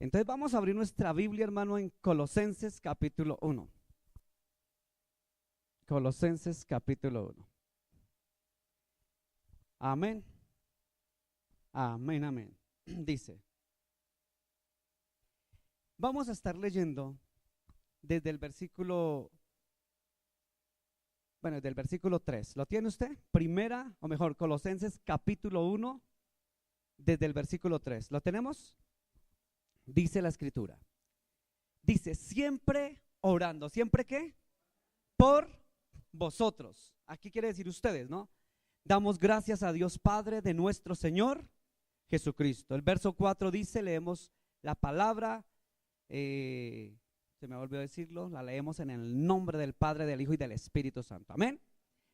Entonces vamos a abrir nuestra Biblia, hermano, en Colosenses capítulo 1. Colosenses capítulo 1. Amén. Amén, amén. Dice, vamos a estar leyendo desde el versículo, desde el versículo 3. ¿Lo tiene usted? Primera, o mejor, Colosenses capítulo 1, desde el versículo 3. ¿Lo tenemos? Dice la escritura. Dice, siempre orando. ¿Siempre qué? Por vosotros. Aquí quiere decir ustedes, ¿no? Damos gracias a Dios Padre de nuestro Señor Jesucristo. El verso 4 dice, leemos la palabra, se me olvidó decirlo, la leemos en el nombre del Padre, del Hijo y del Espíritu Santo. Amén.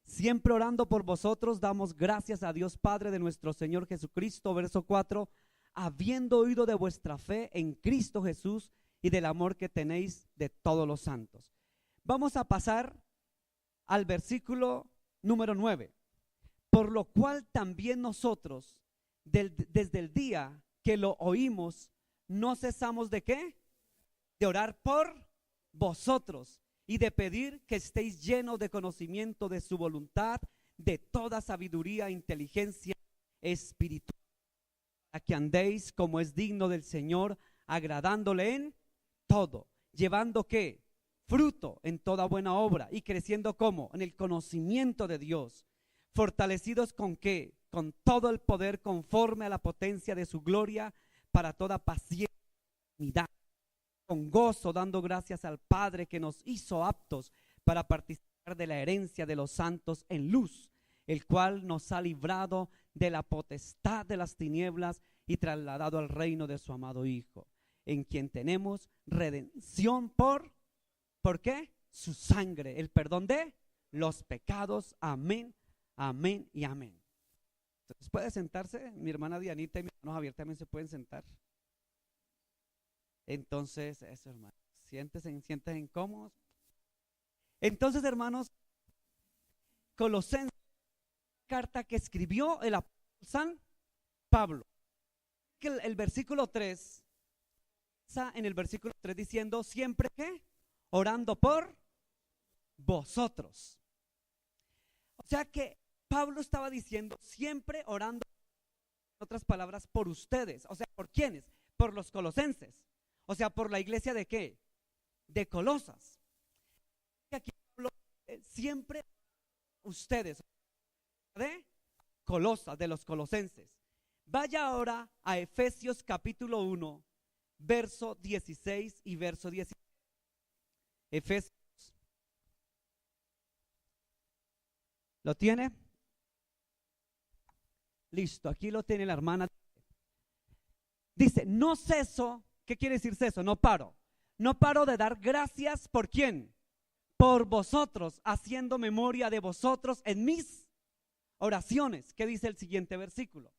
Siempre orando por vosotros, damos gracias a Dios Padre de nuestro Señor Jesucristo. Verso 4, habiendo oído de vuestra fe en Cristo Jesús y del amor que tenéis de todos los santos. Vamos a pasar al versículo número 9. Por lo cual también nosotros, desde el día que lo oímos, no cesamos ¿de qué? De orar por vosotros y de pedir que estéis llenos de conocimiento de su voluntad, de toda sabiduría e inteligencia espiritual, a que andéis como es digno del Señor, agradándole en todo, llevando ¿qué? Fruto en toda buena obra y creciendo ¿cómo? En el conocimiento de Dios, fortalecidos ¿con qué? Con todo el poder conforme a la potencia de su gloria, para toda paciencia y unidad, con gozo dando gracias al Padre que nos hizo aptos para participar de la herencia de los santos en luz, el cual nos ha librado de la potestad de las tinieblas y trasladado al reino de su amado Hijo, en quien tenemos redención ¿por qué? Su sangre, el perdón de los pecados. Amén, amén y amén. Entonces, ¿puede sentarse? Mi hermana Dianita y mi hermano Javier también se pueden sentar. Entonces, eso, hermano, siéntense incómodos. Entonces, hermanos, Colosenses, carta que escribió el apóstol San Pablo. El versículo 3, en el versículo 3 diciendo, siempre que orando por vosotros. O sea que Pablo estaba diciendo siempre orando, en otras palabras, por ustedes. O sea, ¿por quiénes? Por los colosenses. O sea, por la iglesia ¿de qué? De Colosas. Aquí Pablo siempre ustedes de Colosas, de los colosenses. Vaya ahora a Efesios capítulo 1, verso 16 y verso 17. Efesios. ¿Lo tiene? Listo, aquí lo tiene la hermana. Dice, no ceso. ¿Qué quiere decir ceso? No paro. No paro de dar gracias ¿por quién? Por vosotros, haciendo memoria de vosotros en mis oraciones. ¿Qué dice el siguiente versículo?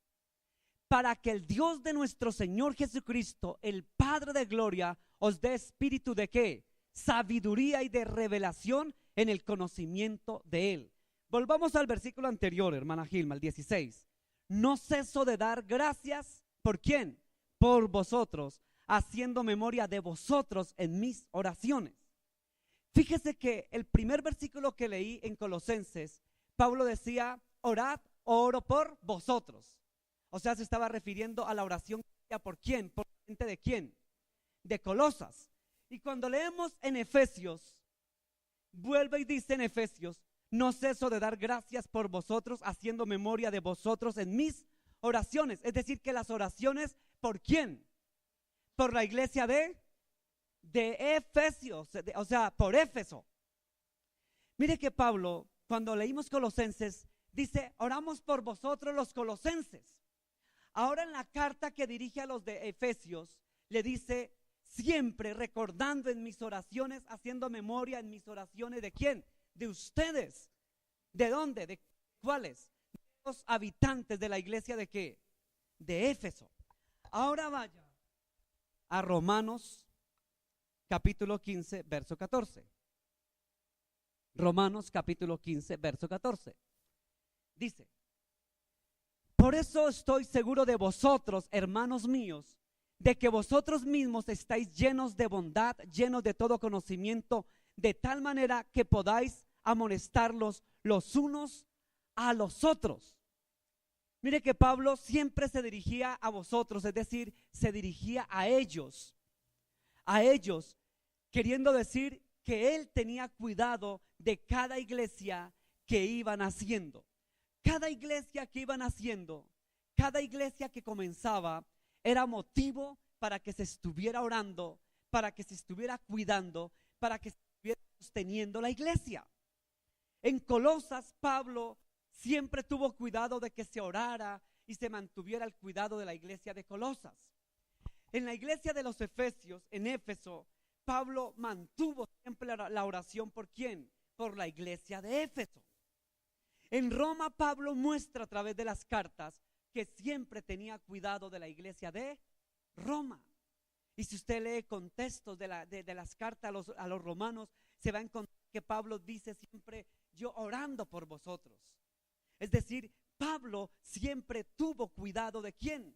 Para que el Dios de nuestro Señor Jesucristo, el Padre de gloria, os dé espíritu ¿de qué? Sabiduría y de revelación en el conocimiento de Él. Volvamos al versículo anterior, hermana Gilma, el 16. No ceso de dar gracias ¿por quién? Por vosotros, haciendo memoria de vosotros en mis oraciones. Fíjese que el primer versículo que leí en Colosenses, Pablo decía, orad, oro por vosotros. O sea, se estaba refiriendo a la oración ¿por quién? ¿Por gente de quién? De Colosas. Y cuando leemos en Efesios, vuelve y dice en Efesios, no ceso de dar gracias por vosotros, haciendo memoria de vosotros en mis oraciones. Es decir, que las oraciones, ¿por quién? Por la iglesia de Efesios, o sea, por Éfeso. Mire que Pablo, cuando leímos Colosenses, dice, oramos por vosotros los colosenses. Ahora en la carta que dirige a los de Efesios, le dice, siempre recordando en mis oraciones, haciendo memoria en mis oraciones, ¿de quién? De ustedes. ¿De dónde? ¿De cuáles? De los habitantes de la iglesia ¿de qué? De Éfeso. Ahora vaya a Romanos capítulo 15, verso 14. Romanos capítulo 15, verso 14. Dice, por eso estoy seguro de vosotros, hermanos míos, de que vosotros mismos estáis llenos de bondad, llenos de todo conocimiento, de tal manera que podáis amonestarlos los unos a los otros. Mire que Pablo siempre se dirigía a vosotros, es decir, se dirigía a ellos, queriendo decir que él tenía cuidado de cada iglesia que iban haciendo. Cada iglesia que iban haciendo, cada iglesia que comenzaba, era motivo para que se estuviera orando, para que se estuviera cuidando, para que se estuviera sosteniendo la iglesia. En Colosas, Pablo siempre tuvo cuidado de que se orara y se mantuviera el cuidado de la iglesia de Colosas. En la iglesia de los Efesios, en Éfeso, Pablo mantuvo siempre la oración ¿por quién? Por la iglesia de Éfeso. En Roma, Pablo muestra a través de las cartas que siempre tenía cuidado de la iglesia de Roma. Y si usted lee contextos de las cartas a los romanos, se va a encontrar que Pablo dice siempre: yo orando por vosotros. Es decir, Pablo siempre tuvo cuidado ¿de quién?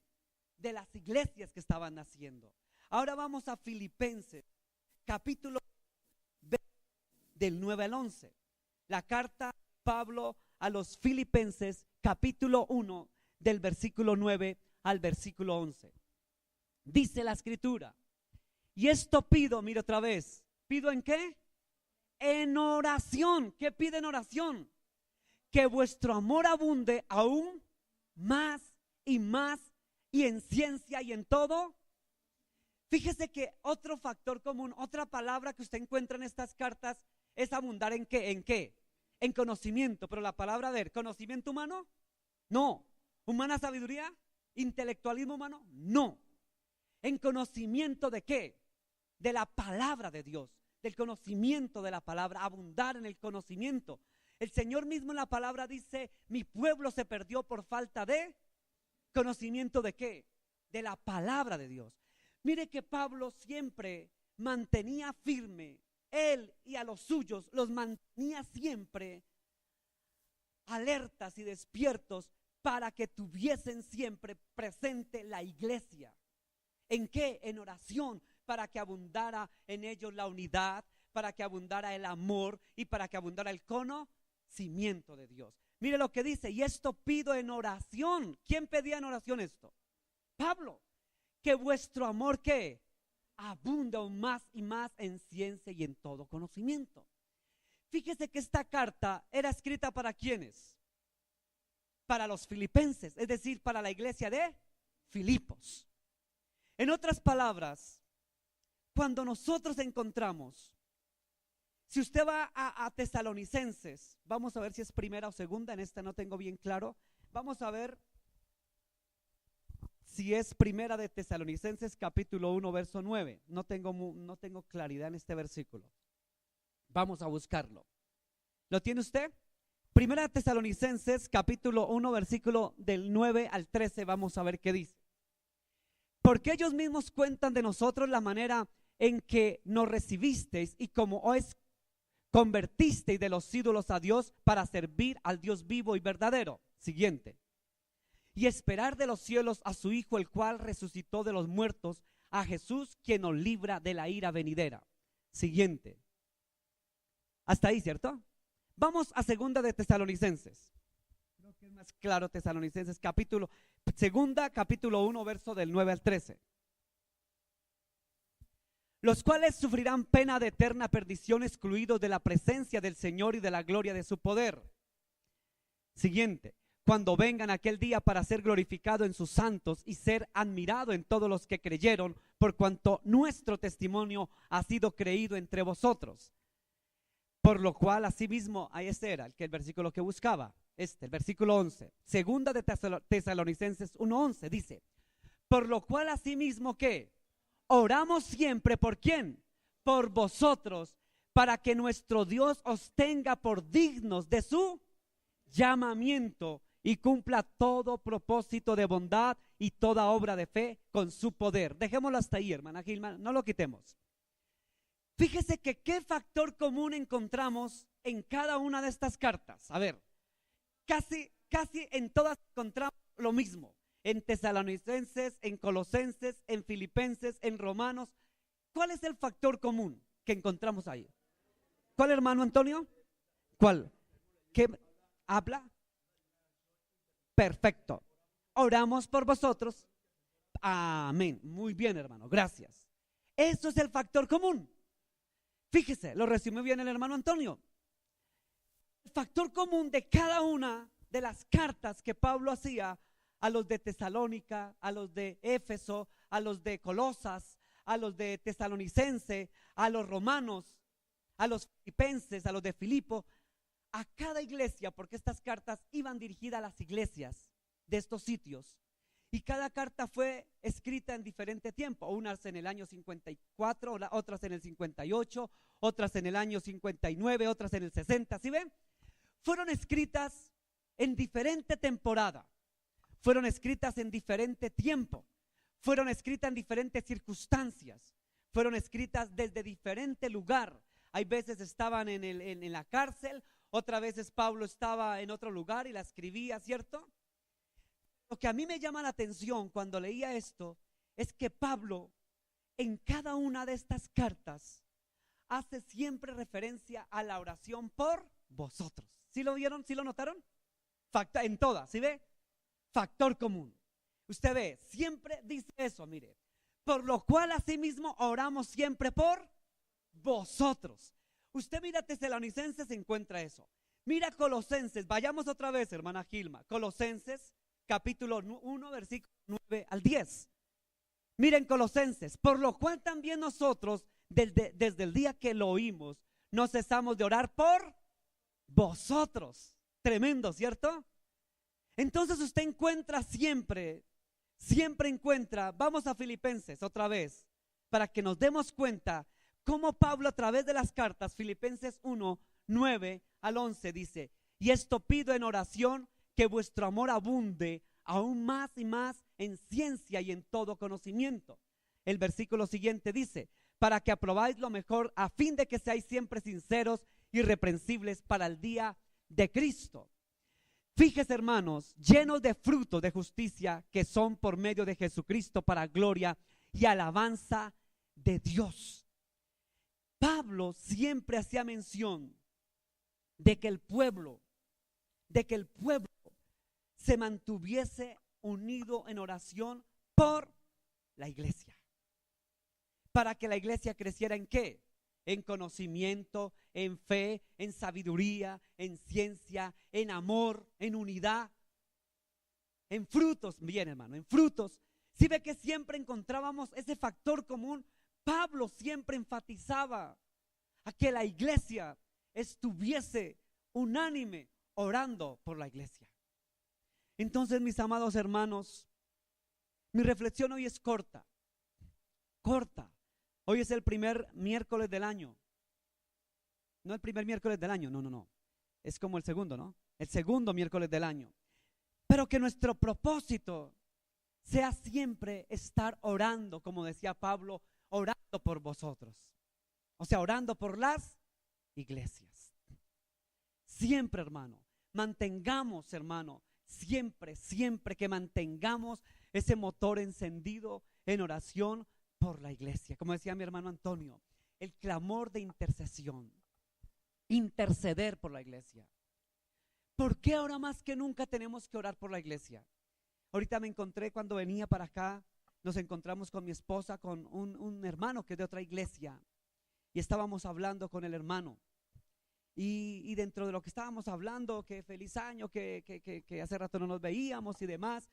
De las iglesias que estaban naciendo. Ahora vamos a Filipenses, capítulo 20, del 9 al 11. La carta de Pablo a los Filipenses, capítulo 1, del versículo 9 al versículo 11. Dice la escritura: y esto pido, mira otra vez, ¿pido en qué? En oración. ¿Qué pide en oración? Que vuestro amor abunde aún más y más, y en ciencia y en todo. Fíjese que otro factor común, otra palabra que usted encuentra en estas cartas es abundar ¿en qué? ¿En qué? En conocimiento. Pero la palabra, a ver, ¿conocimiento humano? No. ¿Humana sabiduría? ¿Intelectualismo humano? No. ¿En conocimiento de qué? De la palabra de Dios, del conocimiento de la palabra, abundar en el conocimiento. El Señor mismo en la palabra dice: mi pueblo se perdió por falta de conocimiento ¿de qué? De la palabra de Dios. Mire que Pablo siempre mantenía firme, él y a los suyos los mantenía siempre alertas y despiertos para que tuviesen siempre presente la iglesia. ¿En qué? En oración, para que abundara en ellos la unidad, para que abundara el amor y para que abundara el conocimiento de Dios. Mire lo que dice: y esto pido en oración. ¿Quién pedía en oración esto? Pablo. Que vuestro amor ¿qué? Abunda aún más y más en ciencia y en todo conocimiento. Fíjese que esta carta era escrita ¿para quiénes? Para los filipenses, es decir, para la iglesia de Filipos. En otras palabras, cuando nosotros encontramos, si usted va a Tesalonicenses, vamos a ver si es primera o segunda, en esta no tengo bien claro, vamos a ver si es primera de Tesalonicenses capítulo 1 verso 9, no tengo claridad en este versículo, vamos a buscarlo. ¿Lo tiene usted? Primera de Tesalonicenses capítulo 1 versículo del 9 al 13, vamos a ver qué dice. Porque ellos mismos cuentan de nosotros la manera en que nos recibisteis y como os convertisteis de los ídolos a Dios para servir al Dios vivo y verdadero. Siguiente. Y esperar de los cielos a su Hijo, el cual resucitó de los muertos, a Jesús, quien nos libra de la ira venidera. Siguiente. Hasta ahí, ¿cierto? Vamos a segunda de Tesalonicenses. Creo que es más claro Tesalonicenses, capítulo 1, verso del 9 al 13. Los cuales sufrirán pena de eterna perdición, excluidos de la presencia del Señor y de la gloria de su poder. Siguiente. Cuando vengan aquel día para ser glorificado en sus santos y ser admirado en todos los que creyeron, por cuanto nuestro testimonio ha sido creído entre vosotros. Por lo cual asimismo, ahí era el versículo que buscaba, el versículo 11, segunda de Tesalonicenses 1:11, dice: por lo cual asimismo, ¿qué? Oramos siempre, ¿por quién? Por vosotros, para que nuestro Dios os tenga por dignos de su llamamiento y cumpla todo propósito de bondad y toda obra de fe con su poder. Dejémoslo hasta ahí, hermana Gilma, no lo quitemos. Fíjese que qué factor común encontramos en cada una de estas cartas. A ver, casi en todas encontramos lo mismo. en Tesalonicenses, en Colosenses, en Filipenses, en Romanos. ¿Cuál es el factor común que encontramos ahí? ¿Cuál, hermano Antonio? ¿Cuál? ¿Qué habla? Perfecto. Oramos por vosotros. Amén. Muy bien, hermano. Gracias. Eso es el factor común. Fíjese, lo resumió bien el hermano Antonio. El factor común de cada una de las cartas que Pablo hacía a los de Tesalónica, a los de Éfeso, a los de Colosas, a los de Tesalonicense, a los romanos, a los filipenses, a los de Filipo, a cada iglesia, porque estas cartas iban dirigidas a las iglesias de estos sitios. Y cada carta fue escrita en diferente tiempo, unas en el año 54, otras en el 58, otras en el año 59, otras en el 60, ¿sí ven? Fueron escritas en diferente temporada, fueron escritas en diferente tiempo, fueron escritas en diferentes circunstancias, fueron escritas desde diferente lugar. Hay veces estaban en la cárcel, otras veces Pablo estaba en otro lugar y la escribía, ¿cierto? Lo que a mí me llama la atención cuando leía esto es que Pablo en cada una de estas cartas hace siempre referencia a la oración por vosotros. ¿Sí lo vieron? ¿Sí lo notaron? En todas, ¿sí ve? Factor común. Usted ve, siempre dice eso, mire. Por lo cual asimismo oramos siempre por vosotros. Usted mira Tesalonicenses, se encuentra eso. Mira Colosenses, vayamos otra vez, hermana Gilma. Colosenses capítulo 1, versículo 9 al 10. Miren Colosenses, por lo cual también nosotros desde el día que lo oímos no cesamos de orar por vosotros. Tremendo, ¿cierto? Entonces usted encuentra siempre encuentra, vamos a Filipenses otra vez, para que nos demos cuenta cómo Pablo a través de las cartas, Filipenses 1, 9 al 11 dice, y esto pido en oración, que vuestro amor abunde aún más y más en ciencia y en todo conocimiento. El versículo siguiente dice, para que aprobáis lo mejor, a fin de que seáis siempre sinceros y irreprensibles para el día de Cristo. Fíjese, hermanos, llenos de frutos de justicia que son por medio de Jesucristo para gloria y alabanza de Dios. Pablo siempre hacía mención de que el pueblo se mantuviese unido en oración por la iglesia. Para que la iglesia creciera ¿en qué? En conocimiento, en fe, en sabiduría, en ciencia, en amor, en unidad, en frutos. Bien, hermano, en frutos. Si ve que siempre encontrábamos ese factor común, Pablo siempre enfatizaba a que la iglesia estuviese unánime orando por la iglesia. Entonces, mis amados hermanos, mi reflexión hoy es corta. Hoy es el primer miércoles del año. No el primer miércoles del año, no. Es como el segundo, ¿no? El segundo miércoles del año. Pero que nuestro propósito sea siempre estar orando, como decía Pablo, orando por vosotros. O sea, orando por las iglesias. Siempre, hermano, mantengamos, hermano, siempre que mantengamos ese motor encendido en oración por la iglesia. Como decía mi hermano Antonio, el clamor de intercesión, interceder por la iglesia. ¿Por qué ahora más que nunca tenemos que orar por la iglesia? Ahorita me encontré cuando venía para acá, nos encontramos con mi esposa, con un hermano que es de otra iglesia, y estábamos hablando con el hermano. Y dentro de lo que estábamos hablando, que feliz año, que hace rato no nos veíamos y demás,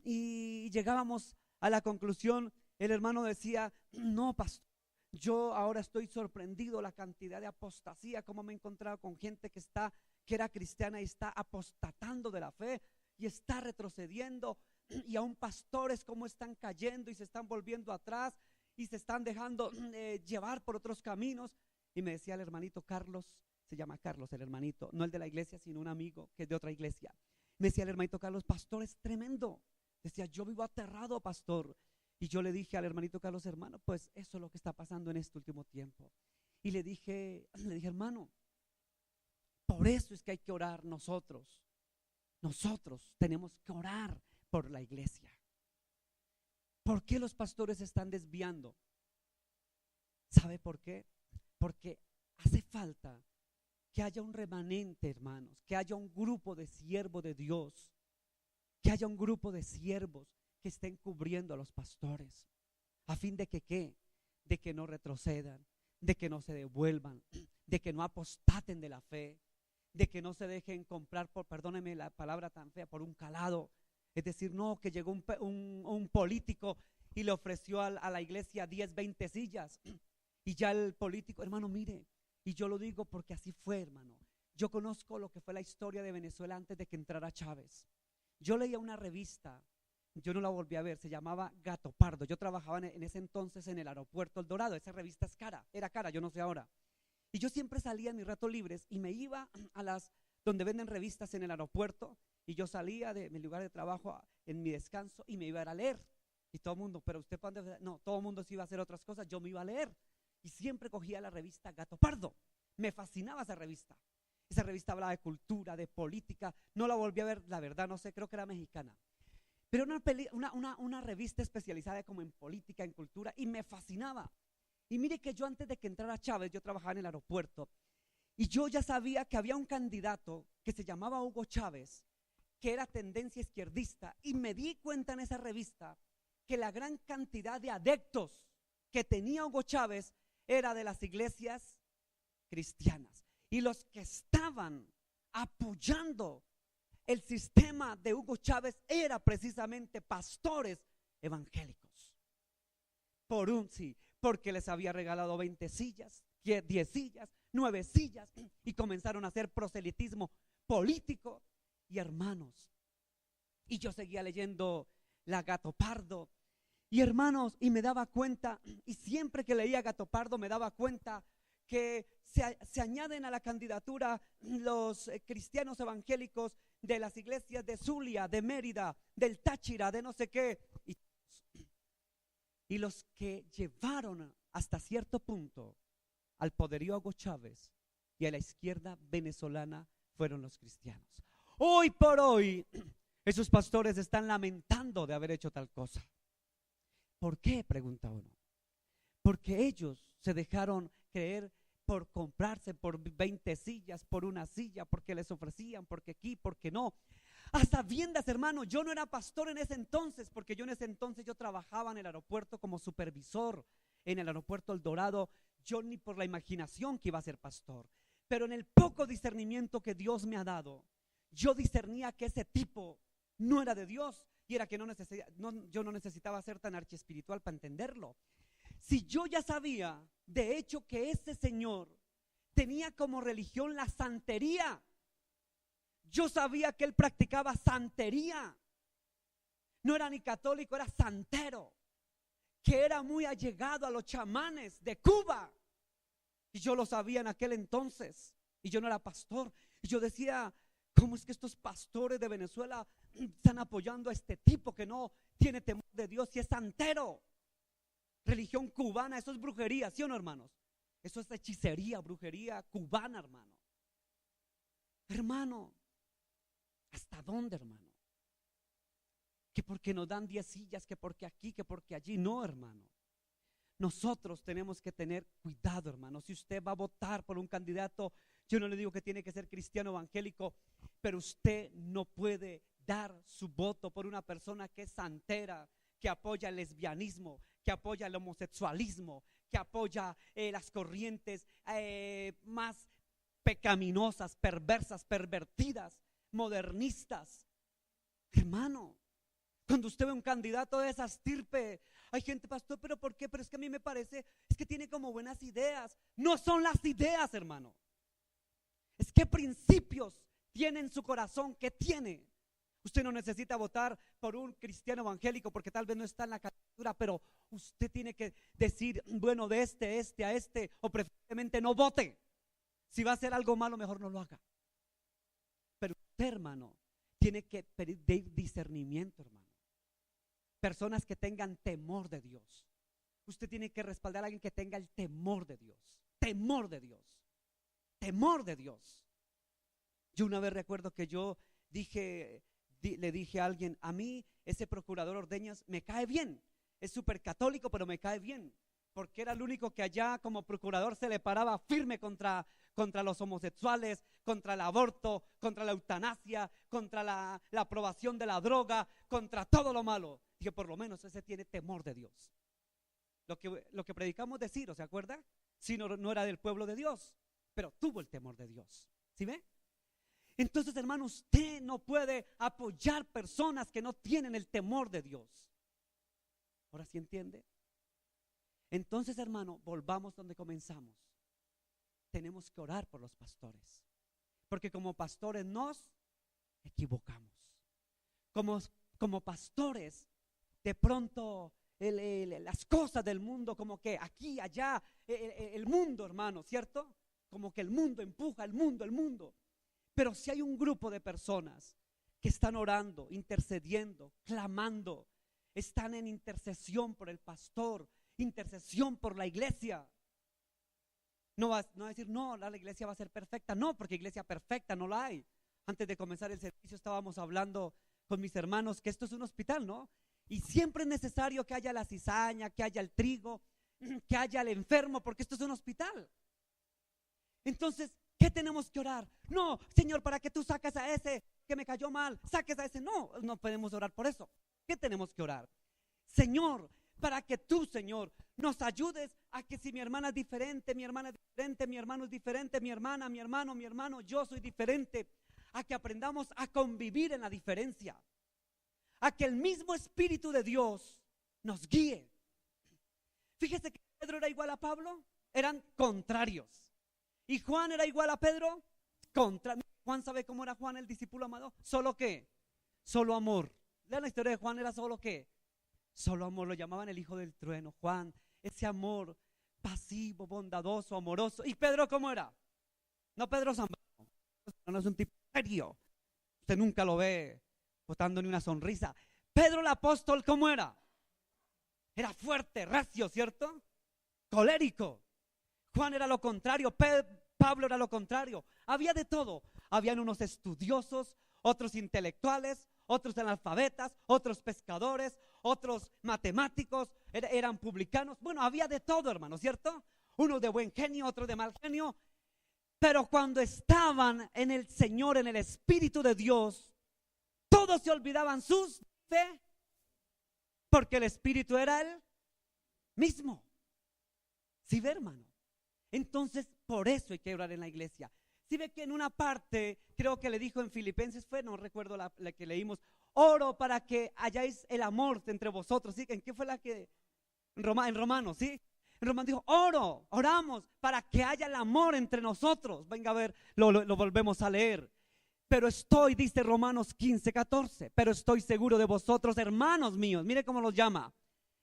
y llegábamos a la conclusión, el hermano decía, no, pastor, yo ahora estoy sorprendido la cantidad de apostasía, como me he encontrado con gente que era cristiana y está apostatando de la fe y está retrocediendo, y aún pastores como están cayendo y se están volviendo atrás y se están dejando llevar por otros caminos. Y me decía el hermanito Carlos, se llama Carlos el hermanito, no el de la iglesia sino un amigo que es de otra iglesia. Me decía el hermanito Carlos, pastor, es tremendo. Decía, yo vivo aterrado, pastor. Y yo le dije al hermanito Carlos, hermano, pues eso es lo que está pasando en este último tiempo. Y le dije, hermano, por eso es que hay que orar nosotros. Nosotros tenemos que orar por la iglesia. ¿Por qué los pastores se están desviando? ¿Sabe por qué? Porque hace falta que haya un remanente, hermanos, que haya un grupo de siervos de Dios, que haya un grupo de siervos que estén cubriendo a los pastores, a fin de que ¿qué? De que no retrocedan, de que no se devuelvan, de que no apostaten de la fe, de que no se dejen comprar por, perdóneme la palabra tan fea, por un calado. Es decir, no, que llegó un político y le ofreció a la iglesia 10, 20 sillas, y ya el político, hermano, mire, y yo lo digo porque así fue, hermano. Yo conozco lo que fue la historia de Venezuela antes de que entrara Chávez. Yo leía una revista, yo no la volví a ver, se llamaba Gato Pardo. Yo trabajaba en ese entonces en el aeropuerto El Dorado. Esa revista es cara, era cara, yo no sé ahora. Y yo siempre salía en mis ratos libres y me iba a las donde venden revistas en el aeropuerto, y yo salía de mi lugar de trabajo en mi descanso y me iba a leer. Y todo el mundo, pero usted ¿para dónde? No, todo el mundo se iba a hacer otras cosas, yo me iba a leer. Y siempre cogía la revista Gato Pardo. Me fascinaba esa revista. Esa revista hablaba de cultura, de política. No la volví a ver, la verdad, no sé, creo que era mexicana. Pero una revista especializada como en política, en cultura, y me fascinaba. Y mire que yo antes de que entrara Chávez, yo trabajaba en el aeropuerto, y yo ya sabía que había un candidato que se llamaba Hugo Chávez, que era tendencia izquierdista, y me di cuenta en esa revista que la gran cantidad de adeptos que tenía Hugo Chávez era de las iglesias cristianas, y los que estaban apoyando el sistema de Hugo Chávez era precisamente pastores evangélicos. Porque les había regalado 20 sillas, 10 sillas, 9 sillas, y comenzaron a hacer proselitismo político. Y hermanos, y yo seguía leyendo la Gato Pardo, y hermanos, y me daba cuenta, y siempre que leía Gato Pardo me daba cuenta que se añaden a la candidatura los cristianos evangélicos de las iglesias de Zulia, de Mérida, del Táchira, de no sé qué, y los que llevaron hasta cierto punto al poderío a Hugo Chávez y a la izquierda venezolana fueron los cristianos. Hoy por hoy esos pastores están lamentando de haber hecho tal cosa. ¿Por qué? Pregunta uno. Porque ellos se dejaron creer por comprarse por 20 sillas, por una silla, porque les ofrecían, porque aquí, porque no. A sabiendas, hermano, yo no era pastor en ese entonces, porque yo en ese entonces yo trabajaba en el aeropuerto como supervisor en el aeropuerto El Dorado. Yo ni por la imaginación que iba a ser pastor, pero en el poco discernimiento que Dios me ha dado, yo discernía que ese tipo no era de Dios, y era que yo no necesitaba ser tan archiespiritual para entenderlo. Si yo ya sabía, de hecho, que ese señor tenía como religión la santería, yo sabía que él practicaba santería, no era ni católico, era santero, que era muy allegado a los chamanes de Cuba, y yo lo sabía en aquel entonces, y yo no era pastor, y yo decía, ¿cómo es que estos pastores de Venezuela están apoyando a este tipo que no tiene temor de Dios y es santero? Religión cubana, eso es brujería, ¿sí o no, hermanos? Eso es hechicería, brujería cubana, hermano. Hermano, ¿hasta dónde, hermano? Que porque nos dan 10 sillas, que porque aquí, que porque allí. No, hermano. Nosotros tenemos que tener cuidado, hermano. Si usted va a votar por un candidato, yo no le digo que tiene que ser cristiano evangélico, pero usted no puede dar su voto por una persona que es santera, que apoya el lesbianismo, que apoya el homosexualismo, que apoya las corrientes más pecaminosas, perversas, pervertidas, modernistas. Hermano, cuando usted ve un candidato de esa estirpe, hay gente, pastor, ¿pero por qué? Pero es que a mí me parece, es que tiene como buenas ideas. No son las ideas, hermano. Es que principios tiene en su corazón, que tiene. Usted no necesita votar por un cristiano evangélico porque tal vez no está en la candidatura, pero usted tiene que decir, bueno, de este a este, o preferiblemente no vote. Si va a hacer algo malo, mejor no lo haga. Pero usted, hermano, tiene que pedir discernimiento, hermano. Personas que tengan temor de Dios. Usted tiene que respaldar a alguien que tenga el temor de Dios. Temor de Dios. Temor de Dios. Yo una vez recuerdo que yo le dije a alguien, a mí ese procurador Ordeñas me cae bien, es súper católico, pero me cae bien, porque era el único que allá como procurador se le paraba firme contra los homosexuales, contra el aborto, contra la eutanasia, contra la aprobación de la droga, contra todo lo malo. Dije, por lo menos ese tiene temor de Dios. Lo que predicamos de Ciro, ¿se acuerda? Ciro no era del pueblo de Dios, pero tuvo el temor de Dios. ¿Sí ve? Entonces, hermano, usted no puede apoyar personas que no tienen el temor de Dios. ¿Ahora sí entiende? Entonces, hermano, volvamos donde comenzamos. Tenemos que orar por los pastores, porque como pastores nos equivocamos. Como pastores, de pronto las cosas del mundo, como que aquí, allá, el mundo, hermano, ¿cierto? Como que el mundo empuja, el mundo. Pero si hay un grupo de personas que están orando, intercediendo, clamando, están en intercesión por el pastor, intercesión por la iglesia. No va a decir, no, la iglesia va a ser perfecta. No, porque iglesia perfecta no la hay. Antes de comenzar el servicio estábamos hablando con mis hermanos que esto es un hospital, ¿no? Y siempre es necesario que haya la cizaña, que haya el trigo, que haya el enfermo, porque esto es un hospital. Entonces, ¿qué tenemos que orar? No, Señor, para que tú saques a ese que me cayó mal, saques a ese. No podemos orar por eso. ¿Qué tenemos que orar? Señor, para que tú, Señor, nos ayudes a que si mi hermana es diferente, mi hermana es diferente, mi hermano es diferente, mi hermana, mi hermano, yo soy diferente, a que aprendamos a convivir en la diferencia, a que el mismo Espíritu de Dios nos guíe. Fíjese que Pedro era igual a Pablo, eran contrarios. Y Juan era igual a Pedro, Juan sabe cómo era Juan, el discípulo amado. ¿Solo qué? Solo amor. Lean la historia de Juan, era solo qué. Solo amor, lo llamaban el hijo del trueno. Juan, ese amor pasivo, bondadoso, amoroso. ¿Y Pedro cómo era? No Pedro Zambrano, no es un tipo serio. Usted nunca lo ve botando ni una sonrisa. Pedro el apóstol, ¿cómo era? Era fuerte, recio, ¿cierto? Colérico. Juan era lo contrario, Pablo era lo contrario. Había de todo. Habían unos estudiosos, otros intelectuales, otros analfabetas, otros pescadores, otros matemáticos, eran publicanos. Bueno, había de todo, hermano, ¿cierto? Uno de buen genio, otro de mal genio. Pero cuando estaban en el Señor, en el Espíritu de Dios, todos se olvidaban sus fe, porque el Espíritu era el mismo. ¿Sí ve, hermano? Entonces, por eso hay que orar en la iglesia. Si ve que en una parte, creo que le dijo en Filipenses, no recuerdo la que leímos, oro para que hayáis el amor entre vosotros, ¿sí? ¿En qué fue la que? En Romanos, ¿sí? En Romanos dijo, oramos para que haya el amor entre nosotros. Venga a ver, lo volvemos a leer. Pero dice Romanos 15:14, pero estoy seguro de vosotros, hermanos míos, mire cómo los llama,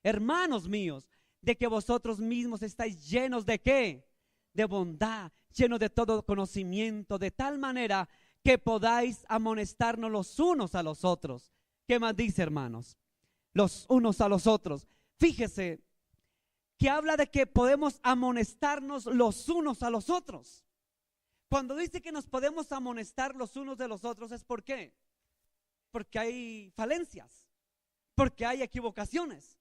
hermanos míos, de que vosotros mismos estáis llenos de ¿qué? De bondad, llenos de todo conocimiento, de tal manera que podáis amonestarnos los unos a los otros. ¿Qué más dice, hermanos? Los unos a los otros. Fíjese que habla de que podemos amonestarnos los unos a los otros. Cuando dice que nos podemos amonestar los unos de los otros, ¿es por qué? Porque hay falencias, porque hay equivocaciones.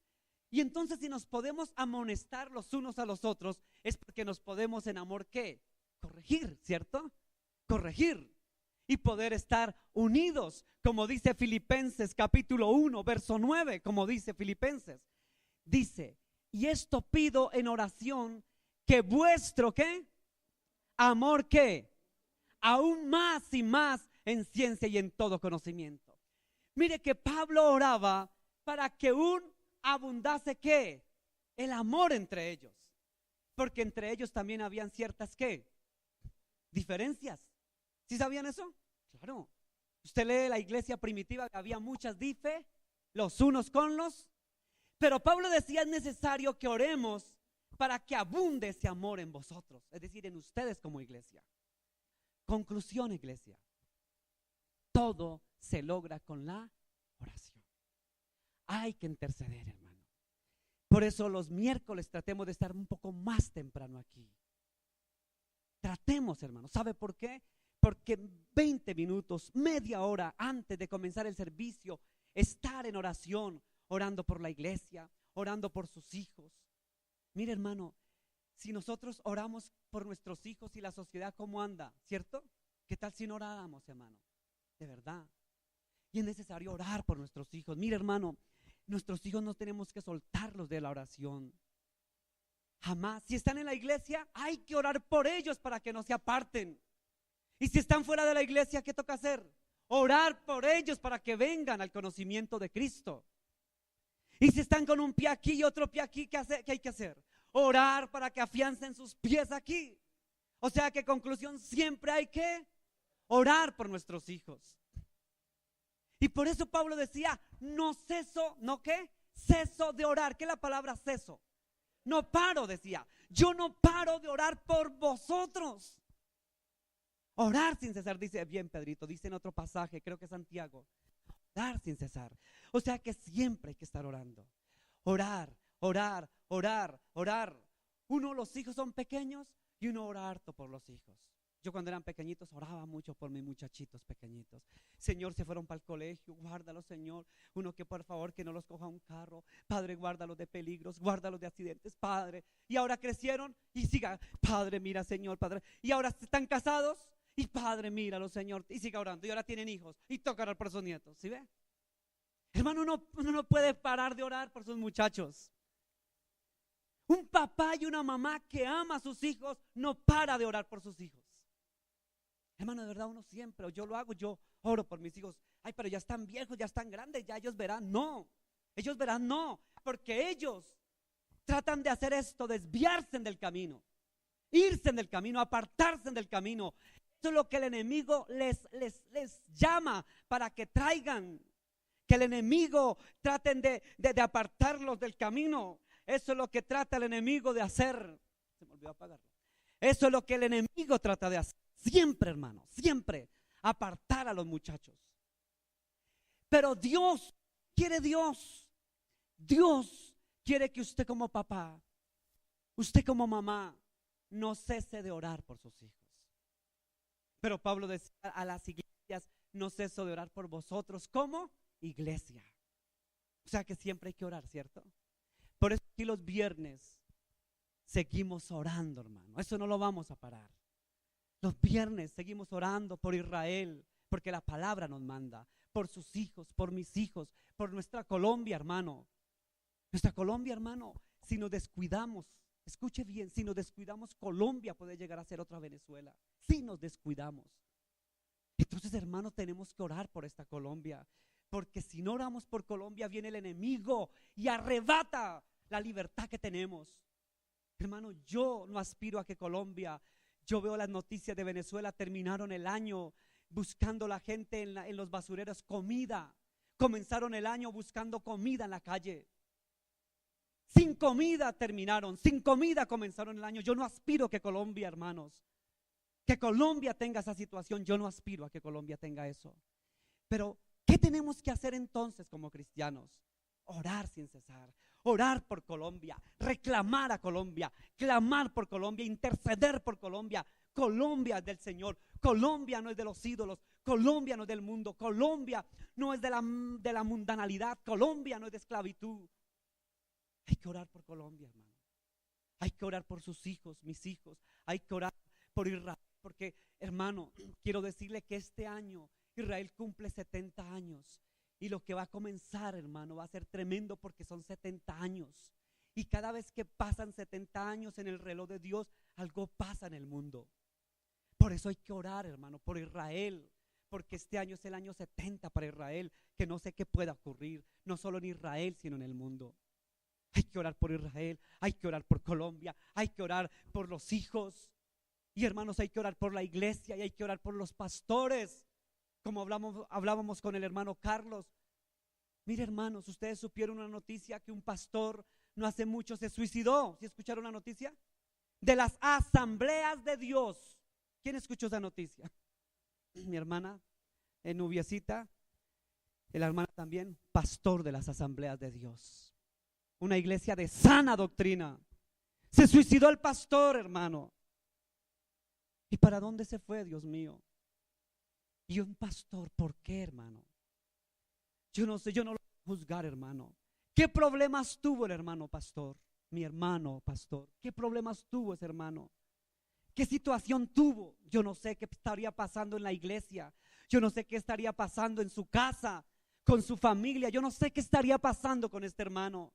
Y entonces si nos podemos amonestar los unos a los otros, es porque nos podemos en amor ¿qué? Corregir, ¿cierto? Corregir y poder estar unidos, como dice Filipenses capítulo 1, verso 9, como dice Filipenses. Dice, y esto pido en oración, que vuestro ¿qué? Amor ¿qué? Aún más y más en ciencia y en todo conocimiento. Mire que Pablo oraba para que abundase ¿qué? El amor entre ellos. Porque entre ellos también habían ciertas ¿qué? Diferencias. ¿Sí sabían eso? Claro. Usted lee la iglesia primitiva, que había muchas los unos con los. Pero Pablo decía, es necesario que oremos para que abunde ese amor en vosotros, es decir, en ustedes como iglesia. Conclusión, iglesia. Todo se logra con la oración. Hay que interceder, hermano. Por eso los miércoles tratemos de estar un poco más temprano aquí. Tratemos, hermano. ¿Sabe por qué? Porque 20 minutos, media hora antes de comenzar el servicio, estar en oración, orando por la iglesia, orando por sus hijos. Mire, hermano, si nosotros oramos por nuestros hijos y la sociedad, ¿cómo anda? ¿Cierto? ¿Qué tal si no oráramos, hermano? De verdad. Y es necesario orar por nuestros hijos. Mire, hermano, nuestros hijos no tenemos que soltarlos de la oración. Jamás. Si están en la iglesia, hay que orar por ellos para que no se aparten. Y si están fuera de la iglesia, ¿qué toca hacer? Orar por ellos para que vengan al conocimiento de Cristo. Y si están con un pie aquí y otro pie aquí, ¿qué hay que hacer? Orar para que afiancen sus pies aquí. O sea que conclusión, siempre hay que orar por nuestros hijos. Y por eso Pablo decía, no ceso, ¿no qué? Ceso de orar. ¿Qué es la palabra ceso? No paro, decía. Yo no paro de orar por vosotros. Orar sin cesar, dice bien Pedrito, dice en otro pasaje, creo que es Santiago. Orar sin cesar. O sea que siempre hay que estar orando. Orar, orar, orar, orar. Uno, los hijos son pequeños y uno ora harto por los hijos. Yo cuando eran pequeñitos oraba mucho por mis muchachitos pequeñitos. Señor, se fueron para el colegio, guárdalos, Señor. Uno que por favor que no los coja un carro. Padre, guárdalos de peligros, guárdalos de accidentes, Padre. Y ahora crecieron y siga, Padre, mira, Señor, Padre. Y ahora están casados y Padre, míralo, Señor. Y siga orando. Y ahora tienen hijos y toca orar por sus nietos. ¿Sí ve? Hermano, uno no puede parar de orar por sus muchachos. Un papá y una mamá que ama a sus hijos no para de orar por sus hijos. Hermano, de verdad uno siempre, o yo lo hago, yo oro por mis hijos. Ay, pero ya están viejos, ya están grandes, ya ellos verán. No, ellos verán no, porque ellos tratan de hacer esto, desviarse del camino, irse del camino, apartarse del camino. Eso es lo que el enemigo les llama para que traigan, que el enemigo traten de apartarlos del camino. Eso es lo que trata el enemigo de hacer. Se me olvidó apagarlo. Eso es lo que el enemigo trata de hacer. Siempre, hermano, siempre apartar a los muchachos. Pero Dios quiere que usted como papá, usted como mamá, no cese de orar por sus hijos. Pero Pablo decía a las iglesias, no ceso de orar por vosotros como iglesia. O sea que siempre hay que orar, ¿cierto? Por eso aquí los viernes seguimos orando, hermano. Eso no lo vamos a parar. Los viernes seguimos orando por Israel, porque la palabra nos manda, por sus hijos, por mis hijos, por nuestra Colombia, hermano. Nuestra Colombia, hermano, si nos descuidamos, escuche bien, si nos descuidamos, Colombia puede llegar a ser otra Venezuela. Si nos descuidamos. Entonces, hermano, tenemos que orar por esta Colombia, porque si no oramos por Colombia, viene el enemigo y arrebata la libertad que tenemos. Hermano, yo no aspiro a que Colombia, yo veo las noticias de Venezuela, terminaron el año buscando la gente en los basureros comida. Comenzaron el año buscando comida en la calle. Sin comida terminaron, sin comida comenzaron el año. Yo no aspiro a que Colombia, hermanos, que Colombia tenga esa situación. Yo no aspiro a que Colombia tenga eso. Pero, ¿qué tenemos que hacer entonces como cristianos? Orar sin cesar. Orar por Colombia, reclamar a Colombia, clamar por Colombia, interceder por Colombia. Colombia es del Señor, Colombia no es de los ídolos, Colombia no es del mundo, Colombia no es de la mundanalidad, Colombia no es de esclavitud. Hay que orar por Colombia, hermano. Hay que orar por sus hijos, mis hijos. Hay que orar por Israel, porque, hermano, quiero decirle que este año Israel cumple 70 años. Y lo que va a comenzar, hermano, va a ser tremendo porque son 70 años. Y cada vez que pasan 70 años en el reloj de Dios, algo pasa en el mundo. Por eso hay que orar, hermano, por Israel. Porque este año es el año 70 para Israel, que no sé qué pueda ocurrir, no solo en Israel, sino en el mundo. Hay que orar por Israel, hay que orar por Colombia, hay que orar por los hijos. Y hermanos, hay que orar por la iglesia y hay que orar por los pastores. Como hablábamos con el hermano Carlos. Mire, hermanos, ustedes supieron una noticia que un pastor no hace mucho se suicidó. ¿Sí escucharon la noticia? De las asambleas de Dios. ¿Quién escuchó esa noticia? Mi hermana, Nubiecita, la hermana también, pastor de las asambleas de Dios. Una iglesia de sana doctrina. Se suicidó el pastor, hermano. ¿Y para dónde se fue, Dios mío? Y un pastor, ¿por qué, hermano? Yo no sé, yo no lo voy a juzgar, hermano. ¿Qué problemas tuvo el hermano pastor? Mi hermano pastor. ¿Qué problemas tuvo ese hermano? ¿Qué situación tuvo? Yo no sé qué estaría pasando en la iglesia. Yo no sé qué estaría pasando en su casa, con su familia. Yo no sé qué estaría pasando con este hermano.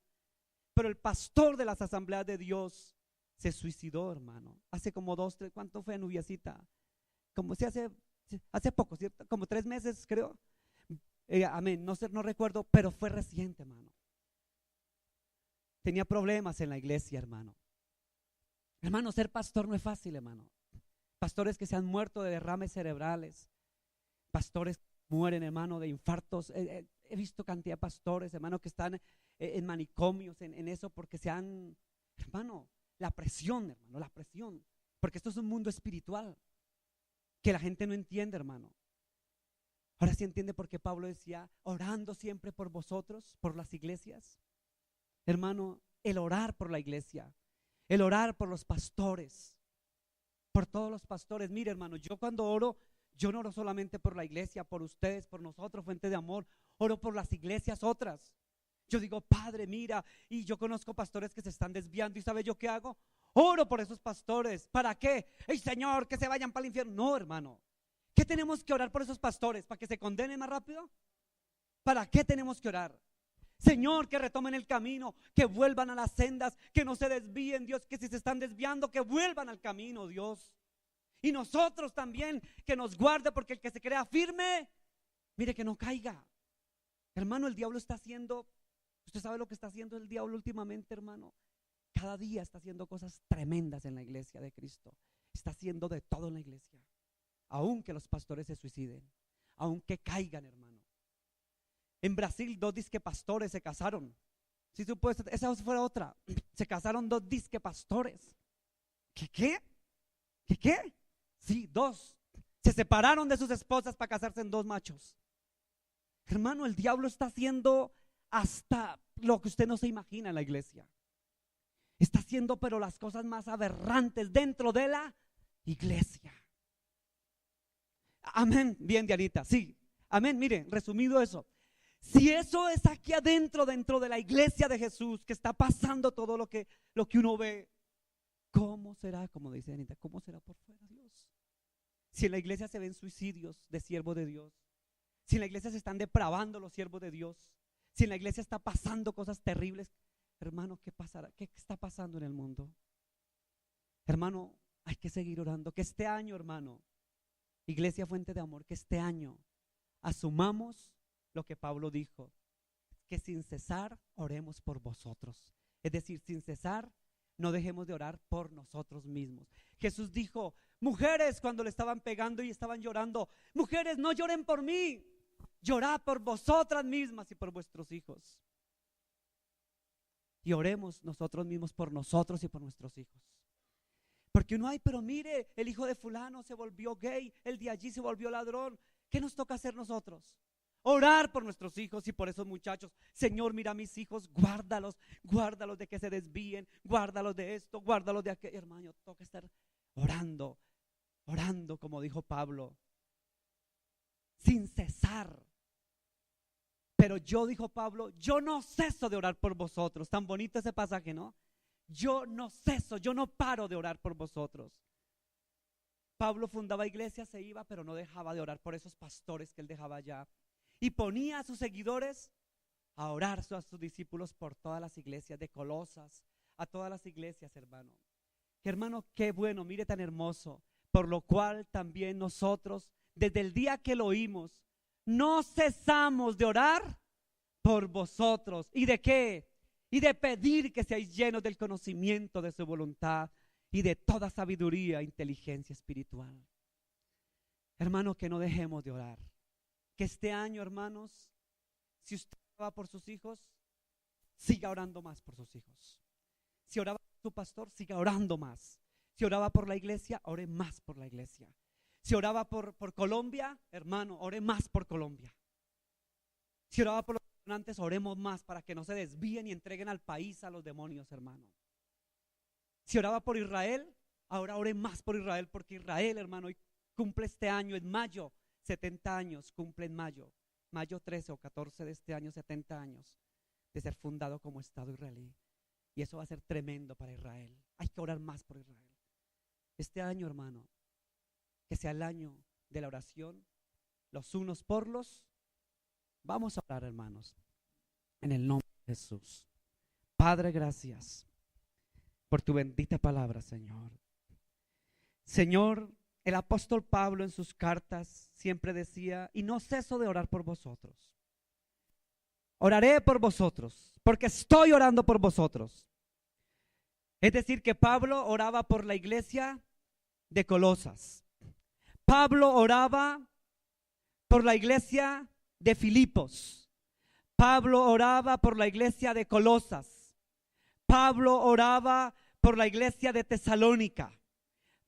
Pero el pastor de las asambleas de Dios se suicidó, hermano. Hace como 2, 3, ¿cuánto fue, Nubiacita? Como si hace poco, ¿cierto? Como 3 meses, creo. Amén, no sé, no recuerdo, pero fue reciente, hermano. Tenía problemas en la iglesia, hermano. Hermano, ser pastor no es fácil, hermano. Pastores que se han muerto de derrames cerebrales, pastores que mueren, hermano, de infartos. He visto cantidad de pastores, hermano, que están en manicomios, en eso, porque hermano, la presión, hermano, la presión. Porque esto es un mundo espiritual que la gente no entiende, hermano. Ahora sí entiende por qué Pablo decía, orando siempre por vosotros, por las iglesias. Hermano, el orar por la iglesia, el orar por los pastores, por todos los pastores. Mire, hermano, yo cuando oro, yo no oro solamente por la iglesia, por ustedes, por nosotros, Fuente de Amor. Oro por las iglesias otras. Yo digo, Padre, mira, y yo conozco pastores que se están desviando. ¿Y sabe yo qué hago? Oro por esos pastores. ¿Para qué? ¡Ey, Señor, que se vayan para el infierno! No, hermano. ¿Qué tenemos que orar por esos pastores? ¿Para que se condenen más rápido? ¿Para qué tenemos que orar? Señor, que retomen el camino, que vuelvan a las sendas, que no se desvíen, Dios, que si se están desviando, que vuelvan al camino, Dios. Y nosotros también, que nos guarde, porque el que se crea firme, mire que no caiga. Hermano, el diablo está haciendo, usted sabe lo que está haciendo el diablo últimamente, hermano. Cada día está haciendo cosas tremendas en la iglesia de Cristo. Está haciendo de todo en la iglesia. Aunque los pastores se suiciden, aunque caigan, hermano. En Brasil 2 disque pastores se casaron. Si tú puedes, esa fue otra. Se casaron 2 disque pastores. ¿Qué? Sí, 2. Se separaron de sus esposas para casarse en 2 machos. Hermano, el diablo está haciendo hasta lo que usted no se imagina en la iglesia. Está haciendo pero las cosas más aberrantes dentro de la iglesia. Amén, bien, Dianita, sí. Amén, mire, resumido eso. Si eso es aquí adentro, dentro de la iglesia de Jesús, que está pasando todo lo que uno ve, ¿cómo será, como dice Anita, cómo será por fuera, Dios? Si en la iglesia se ven suicidios de siervos de Dios, si en la iglesia se están depravando los siervos de Dios, si en la iglesia está pasando cosas terribles, hermano, ¿qué pasará? ¿Qué está pasando en el mundo? Hermano, hay que seguir orando, que este año, hermano, Iglesia Fuente de Amor, que este año asumamos lo que Pablo dijo, que sin cesar oremos por vosotros. Es decir, sin cesar no dejemos de orar por nosotros mismos. Jesús dijo, mujeres, cuando le estaban pegando y estaban llorando, mujeres, no lloren por mí, llorad por vosotras mismas y por vuestros hijos. Y oremos nosotros mismos por nosotros y por nuestros hijos. Porque uno, ay, pero mire, el hijo de fulano se volvió gay, el de allí se volvió ladrón. ¿Qué nos toca hacer nosotros? Orar por nuestros hijos y por esos muchachos. Señor, mira a mis hijos, guárdalos de que se desvíen, guárdalos de esto, guárdalos de aquello. Hermano, toca estar orando como dijo Pablo, sin cesar. Pero yo, dijo Pablo, yo no ceso de orar por vosotros. Tan bonito ese pasaje, ¿no? Yo no ceso, yo no paro de orar por vosotros. Pablo fundaba iglesias, se iba, pero no dejaba de orar por esos pastores que él dejaba allá. Y ponía a sus seguidores a orar, a sus discípulos, por todas las iglesias de Colosas, a todas las iglesias, hermano. Hermano, qué bueno, mire tan hermoso. Por lo cual también nosotros, desde el día que lo oímos, no cesamos de orar por vosotros. ¿Y de qué? Y de pedir que seáis llenos del conocimiento de su voluntad y de toda sabiduría e inteligencia espiritual. Hermano, que no dejemos de orar. Que este año, hermanos, si usted oraba por sus hijos, siga orando más por sus hijos. Si oraba por su pastor, siga orando más. Si oraba por la iglesia, ore más por la iglesia. Si oraba por Colombia, hermano, ore más por Colombia. Si oraba por los gobernantes, oremos más para que no se desvíen y entreguen al país a los demonios, hermano. Si oraba por Israel, ahora ore más por Israel, porque Israel, hermano, cumple este año, en mayo, 70 años, cumple en mayo. mayo 13 o 14 de este año, 70 años de ser fundado como Estado israelí. Y eso va a ser tremendo para Israel. Hay que orar más por Israel. Este año, hermano, que sea el año de la oración, los unos por los. Vamos a orar, hermanos, en el nombre de Jesús. Padre, gracias por tu bendita palabra, Señor. Señor, el apóstol Pablo en sus cartas siempre decía: y no ceso de orar por vosotros. Oraré por vosotros, porque estoy orando por vosotros. Es decir, que Pablo oraba por la iglesia de Colosas. Pablo oraba por la iglesia de Filipos. Pablo oraba por la iglesia de Colosas. Pablo oraba por la iglesia de Tesalónica.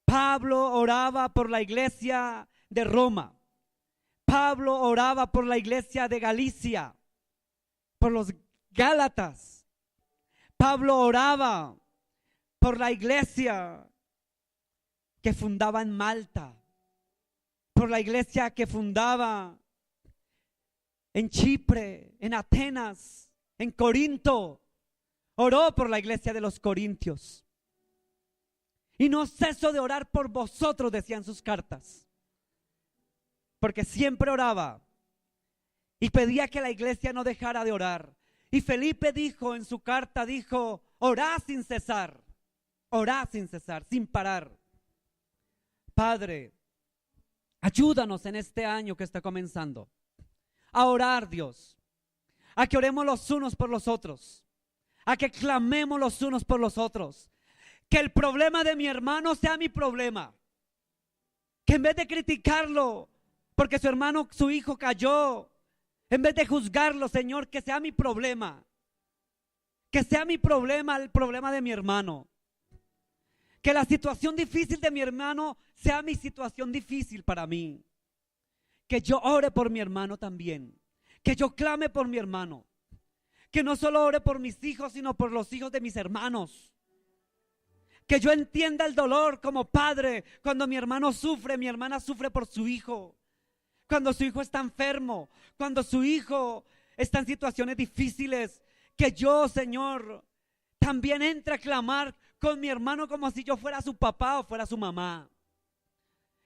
Pablo oraba por la iglesia de Roma. Pablo oraba por la iglesia de Galicia, por los Gálatas. Pablo oraba por la iglesia que fundaba en Malta, por la iglesia que fundaba en Chipre, en Atenas, en Corinto. Oró por la iglesia de los corintios. Y no ceso de orar por vosotros, decían sus cartas, porque siempre oraba y pedía que la iglesia no dejara de orar. Y Felipe dijo en su carta, dijo: orad sin cesar, sin parar. Padre, ayúdanos en este año que está comenzando a orar, Dios, a que oremos los unos por los otros, a que clamemos los unos por los otros. Que el problema de mi hermano sea mi problema. Que en vez de criticarlo porque su hermano, su hijo cayó, en vez de juzgarlo, Señor, que sea mi problema. Que sea mi problema el problema de mi hermano. Que la situación difícil de mi hermano sea mi situación difícil para mí. Que yo ore por mi hermano también. Que yo clame por mi hermano. Que no solo ore por mis hijos, sino por los hijos de mis hermanos. Que yo entienda el dolor como padre cuando mi hermano sufre, mi hermana sufre por su hijo. Cuando su hijo está enfermo, cuando su hijo está en situaciones difíciles. Que yo, Señor, también entre a clamar con mi hermano como si yo fuera su papá o fuera su mamá.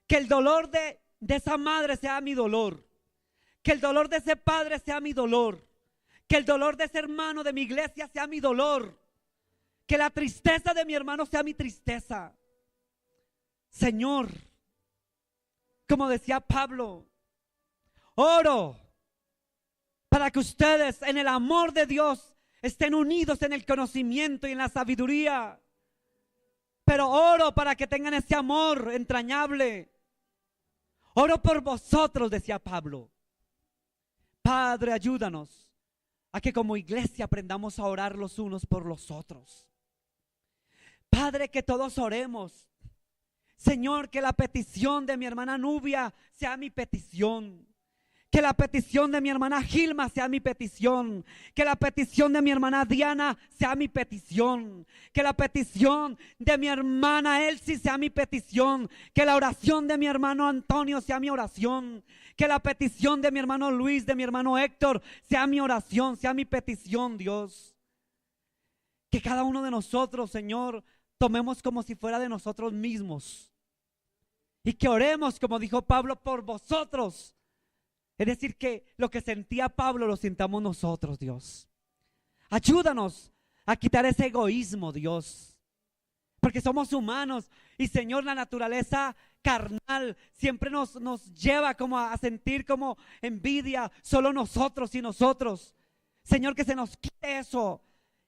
Que el dolor de esa madre sea mi dolor. Que el dolor de ese padre sea mi dolor. Que el dolor de ese hermano de mi iglesia sea mi dolor. Que la tristeza de mi hermano sea mi tristeza. Señor, como decía Pablo, oro para que ustedes en el amor de Dios estén unidos en el conocimiento y en la sabiduría. Pero oro para que tengan ese amor entrañable. Oro por vosotros, decía Pablo. Padre, ayúdanos a que como iglesia aprendamos a orar los unos por los otros. Padre, que todos oremos. Señor, que la petición de mi hermana Nubia sea mi petición. Que la petición de mi hermana Gilma sea mi petición. Que la petición de mi hermana Diana sea mi petición. Que la petición de mi hermana Elsie sea mi petición. Que la oración de mi hermano Antonio sea mi oración. Que la petición de mi hermano Luis, de mi hermano Héctor sea mi oración, sea mi petición, Dios. Que cada uno de nosotros, Señor, tomemos como si fuera de nosotros mismos. Y que oremos, como dijo Pablo, por vosotros. Es decir, que lo que sentía Pablo lo sintamos nosotros, Dios. Ayúdanos a quitar ese egoísmo, Dios. Porque somos humanos y, Señor, la naturaleza carnal siempre nos lleva como a sentir como envidia, solo nosotros y nosotros. Señor, que se nos quite eso.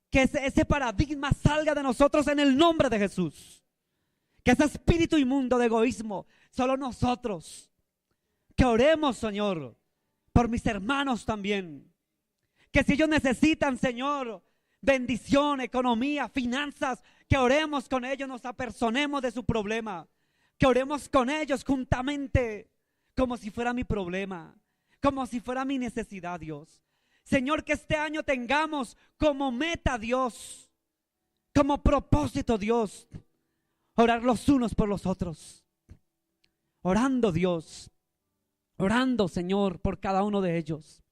Que ese paradigma salga de nosotros en el nombre de Jesús. Que ese espíritu inmundo de egoísmo, solo nosotros. Que oremos, Señor, por mis hermanos también. Que si ellos necesitan, Señor, bendición, economía, finanzas, que oremos con ellos, nos apersonemos de su problema. Que oremos con ellos juntamente, como si fuera mi problema, como si fuera mi necesidad, Dios. Señor, que este año tengamos como meta, Dios, como propósito, Dios, orar los unos por los otros. Orando, Dios, orando, Señor, por cada uno de ellos.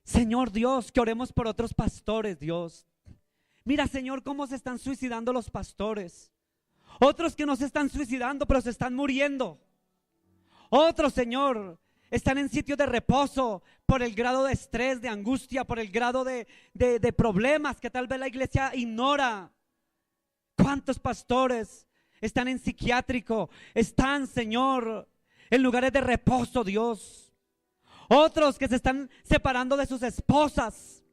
Señor Dios, que oremos por otros pastores, Dios. Mira, Señor, cómo se están suicidando los pastores. Otros que no se están suicidando, pero se están muriendo. Otros, Señor, están en sitios de reposo por el grado de estrés, de angustia, por el grado de problemas que tal vez la iglesia ignora. ¿Cuántos pastores están en psiquiátrico? Están, Señor, en lugares de reposo, Dios. Otros que se están separando de sus esposas.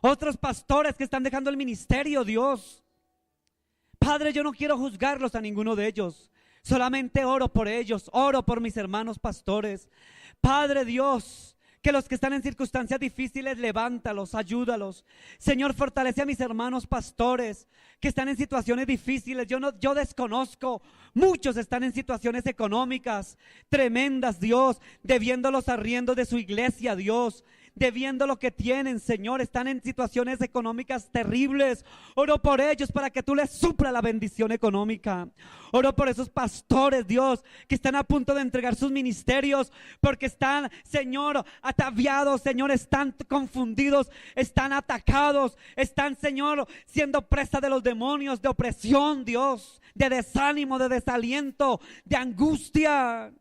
Otros pastores que están dejando el ministerio, Dios. Padre, yo no quiero juzgarlos a ninguno de ellos. Solamente oro por ellos, oro por mis hermanos pastores. Padre Dios, que los que están en circunstancias difíciles, levántalos, ayúdalos. Señor, fortalece a mis hermanos pastores que están en situaciones difíciles. Yo desconozco, muchos están en situaciones económicas tremendas, Dios, debiendo los arriendos de su iglesia, Dios, debiendo lo que tienen, Señor, están en situaciones económicas terribles. Oro por ellos para que tú les supla la bendición económica. Oro por esos pastores, Dios, que están a punto de entregar sus ministerios porque están, Señor, ataviados, Señor, están confundidos, están atacados, están, Señor, siendo presa de los demonios, de opresión, Dios, de desánimo, de desaliento, de angustia.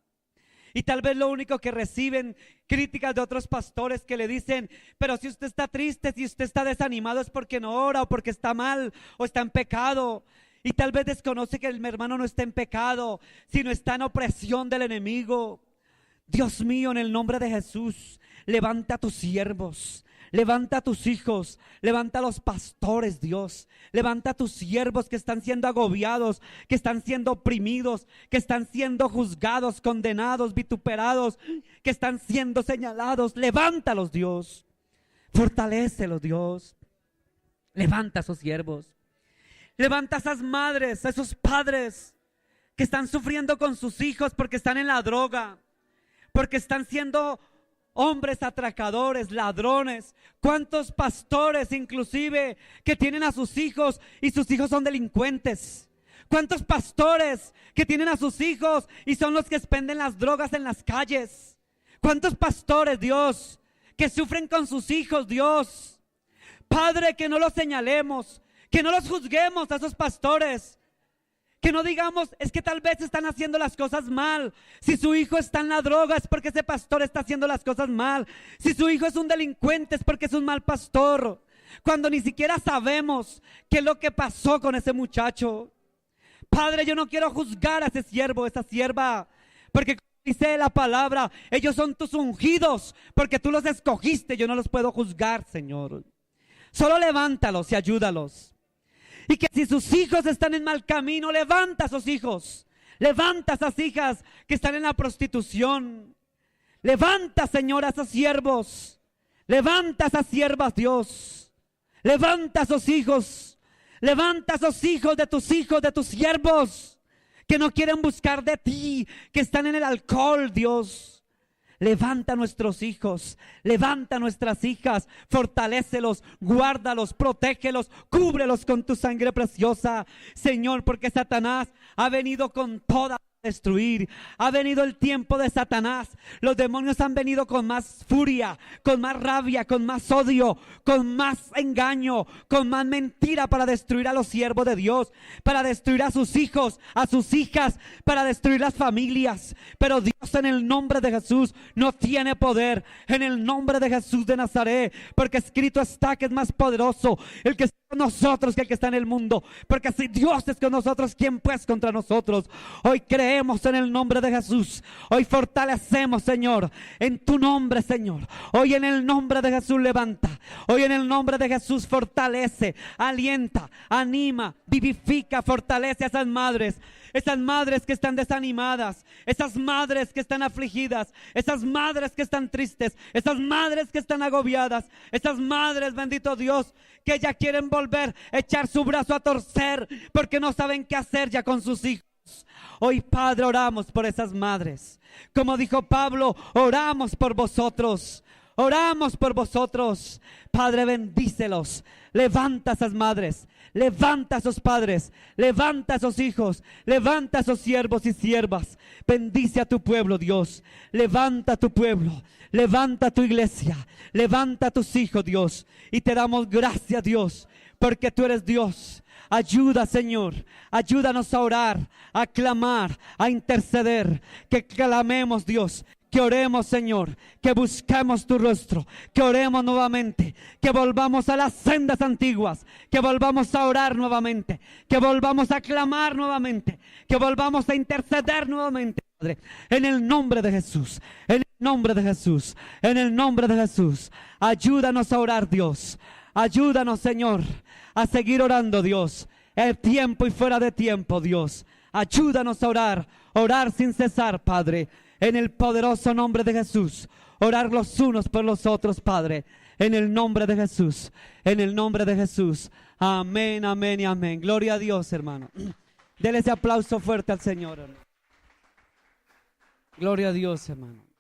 Y tal vez lo único que reciben críticas de otros pastores que le dicen: pero si usted está triste, si usted está desanimado, es porque no ora, o porque está mal, o está en pecado. Y tal vez desconoce que el hermano no está en pecado, sino está en opresión del enemigo. Dios mío, en el nombre de Jesús, levanta a tus siervos. Levanta a tus hijos, levanta a los pastores, Dios. Levanta a tus siervos que están siendo agobiados, que están siendo oprimidos, que están siendo juzgados, condenados, vituperados, que están siendo señalados. Levántalos, Dios. Fortalécelos, Dios. Levanta a esos siervos. Levanta a esas madres, a esos padres que están sufriendo con sus hijos porque están en la droga, porque están siendo hombres atracadores, ladrones. ¿Cuántos pastores inclusive que tienen a sus hijos y sus hijos son delincuentes? ¿Cuántos pastores que tienen a sus hijos y son los que expenden las drogas en las calles? ¿Cuántos pastores, Dios, que sufren con sus hijos, Dios? Padre, que no los señalemos, que no los juzguemos a esos pastores. Que no digamos: es que tal vez están haciendo las cosas mal. Si su hijo está en la droga, es porque ese pastor está haciendo las cosas mal. Si su hijo es un delincuente, es porque es un mal pastor. Cuando ni siquiera sabemos qué es lo que pasó con ese muchacho. Padre, yo no quiero juzgar a ese siervo, esa sierva, porque como dice la palabra, ellos son tus ungidos, porque tú los escogiste. Yo no los puedo juzgar, Señor. Solo levántalos y ayúdalos. Y que si sus hijos están en mal camino, levanta a sus hijos. Levanta a esas hijas que están en la prostitución. Levanta, Señor, a esos siervos. Levanta a esas siervas, Dios. Levanta a esos hijos. Levanta a esos hijos, de tus siervos, que no quieren buscar de ti, que están en el alcohol, Dios. Levanta a nuestros hijos, levanta a nuestras hijas, fortalécelos, guárdalos, protégelos, cúbrelos con tu sangre preciosa, Señor, porque Satanás ha venido con toda destruir. Ha venido el tiempo de Satanás. Los demonios han venido con más furia, con más rabia, con más odio, con más engaño, con más mentira, para destruir a los siervos de Dios, para destruir a sus hijos, a sus hijas, para destruir las familias. Pero Dios, en el nombre de Jesús, no tiene poder. En el nombre de Jesús de Nazaret, porque escrito está que es más poderoso el que está con nosotros que el que está en el mundo. Porque si Dios es con nosotros, ¿quién pues contra nosotros? Hoy creemos en el nombre de Jesús. Hoy fortalecemos, Señor, en tu nombre, Señor. Hoy en el nombre de Jesús levanta. Hoy en el nombre de Jesús fortalece, alienta, anima, vivifica, fortalece a esas madres. Esas madres que están desanimadas, esas madres que están afligidas, esas madres que están tristes, esas madres que están agobiadas, esas madres, bendito Dios, que ya quieren volver a echar su brazo a torcer porque no saben qué hacer ya con sus hijos. Hoy, Padre, oramos por esas madres. Como dijo Pablo, oramos por vosotros. Oramos por vosotros. Padre, bendícelos. Levanta a esas madres, levanta a esos padres, levanta a esos hijos, levanta a esos siervos y siervas. Bendice a tu pueblo, Dios. Levanta a tu pueblo, levanta a tu iglesia, levanta a tus hijos, Dios. Y te damos gracias, Dios, porque tú eres Dios. Ayuda, Señor, ayúdanos a orar, a clamar, a interceder. Que clamemos, Dios, que oremos, Señor, que busquemos tu rostro, que oremos nuevamente, que volvamos a las sendas antiguas, que volvamos a orar nuevamente, que volvamos a clamar nuevamente, que volvamos a interceder nuevamente, Padre, en el nombre de Jesús, en el nombre de Jesús, en el nombre de Jesús. Ayúdanos a orar, Dios. Ayúdanos, Señor, a seguir orando, Dios, en tiempo y fuera de tiempo, Dios. Ayúdanos a orar, orar sin cesar, Padre, en el poderoso nombre de Jesús. Orar los unos por los otros, Padre, en el nombre de Jesús, en el nombre de Jesús. Amén, amén y amén. Gloria a Dios, hermano. Dele ese aplauso fuerte al Señor, hermano. Gloria a Dios, hermano.